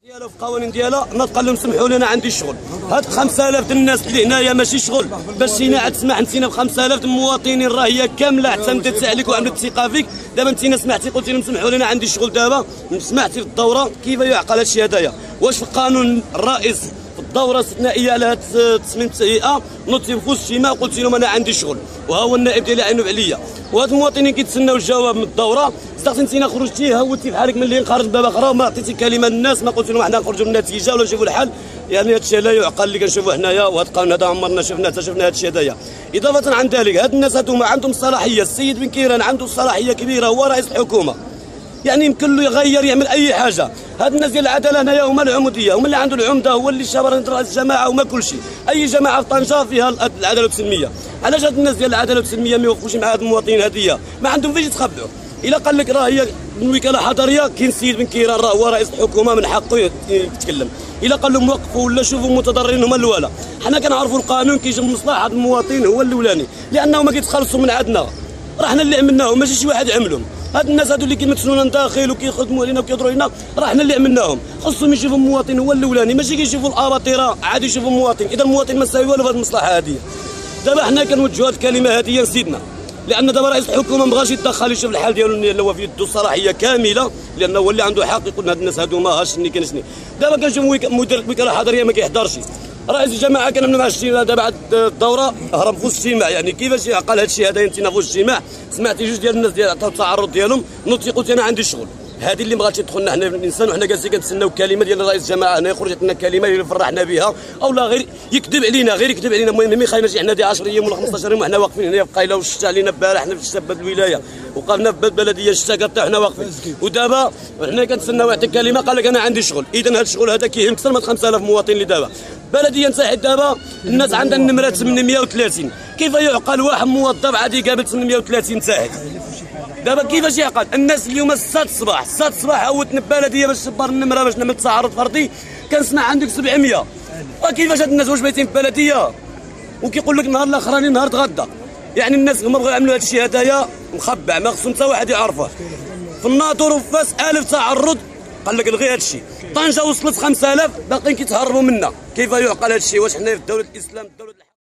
ديالها في القوانين ديالها نطق لهم سمحوا لنا عندي شغل. هاد 5000 الناس اللي هنايا ماشي شغل باش جينا تسمح نسينا ب 5000 المواطنين راه هي كامله اعتمدت عليك وعملت الثقه فيك. دابا انت سمحتي قلتي لهم سمحوا لنا عندي شغل دابا سمحتي في الدوره كيف يعقل هذا الشيء هذايا؟ واش في القانون الرئيس في الدوره الاستثنائيه على تصميم التهيئه نوضتي في وسط اجتماع قلت لهم انا عندي شغل وها هو النائب ديالي عينوا عليا وهاد المواطنين كيتسناو الجواب من الدوره. صدقتي انت خرجتي هوتي بحالك ملي نخرج باب اخرى وما عطيتي كلمه للناس ما قلت لهم حنا نخرجوا بالنتيجه ولا نشوفوا الحل. يعني هذا الشيء لا يعقل اللي كنشوفوا حنايا وهذا القانون هذا عمرنا شفنا حتى شفنا هذا الشيء هذايا. اضافه عن ذلك هاد الناس هذوما عندهم صلاحيه. السيد بن كيران عنده صلاحيه كبيره هو رئيس الحكومه يعني يمكن له يغير يعمل اي حاجه. هاد الناس ديال العداله هنايا هما العموديه هما اللي عنده العمده هو اللي شبر رئيس الجماعه وما كل شيء. اي جماعه في طنجه فيها العداله والسلميه. علاش هاد الناس ديال العداله والسلميه ما يوقفوش مع هاد المواطنين هذيا؟ ما عندهم فيش يتخبعوا. الا قال لك راه هي الوكاله حضريه كاين السيد بن كيران راه هو رئيس الحكومه من حقه يتكلم. الا قال لهم وقفوا ولا شوفوا متضررين هما الاولى. حنا كنعرفوا القانون كيجي مصلحه المواطن هو الاولاني لانه ما كيتخلصوا من عندنا. راه حنا اللي عملناهم ماشي شي واحد عملهم. هاد الناس هادو اللي كيمثلونا داخل وكيخدموا علينا وكيهضروا علينا راه حنا اللي عملناهم. خصهم يشوفوا المواطن هو الاولاني ماشي كيشوفوا الاباطره عاد يشوفوا المواطن. اذا المواطن ما ساوي والو في هذه المصلحه هذه. دابا حنا كنوجهوا هذه الكلمه هذه لسيدنا لان دابا رئيس الحكومه ما بغاش يتدخل يشوف الحال ديالو اللي هو في يده الصلاحيه كامله لانه هو اللي عنده حق يقول هاد الناس هادو ما هاشني كنشني. دابا كنشوف مدير الوكاله الحضريه ما كيحضرش. رئيس الجماعه كنعملوا مع الاجتماع دابا بعد الدوره هرب في الاجتماع. يعني كيفاش يعقل هذا الشيء هذا؟ انت في الاجتماع سمعتي جوج ديال الناس ديال عطاو التعرض ديالهم نوضتي قلت انا عندي شغل. هذه اللي ما غاتش تدخلنا حنا الانسان وحنا جالسين كنتسناو كلمه ديال رئيس الجماعه هنا يخرج يعطينا كلمه اللي فرحنا بها او لا غير يكذب علينا المهم ما يخليناش حنا دي 10 ايام ولا 15 يوم وحنا واقفين هنا في قايله والشتا علينا البارح حنا في الشتا الولايه وقفنا في البلديه الشتا كتا حنا واقفين. ودابا حنا كنتسناو يعطي كلمه قال لك انا عندي شغل. اذا هذا الشغل هذا كيهم اكثر من 5000 مواطن اللي دابا بلديه نساحل. دابا الناس عندها النمره 830. كيف يعقل واحد موظف عادي يقابل 830 ساحل؟ دابا كيفاش يعقل؟ الناس اليوم 6 الصباح عودتنا ببلديه باش نصبر النمره باش نعمل تعرض فردي كنسمع عندك 700. وكيفاش هاد الناس واش بايتين في بلديه وكيقول لك النهار الاخراني نهار تغدى؟ يعني الناس هما بغاو يعملوا هاد الشيء هذايا مخبع ما خصهم حتى واحد يعرفه. في الناطور وفي فاس 1000 تعرض قال لك الغي هاد الشيء. طنجه وصلت 5000 باقيين كيتهربوا منا. كيف يعقل هاد الشيء؟ واش حنا في دوله الاسلام دوله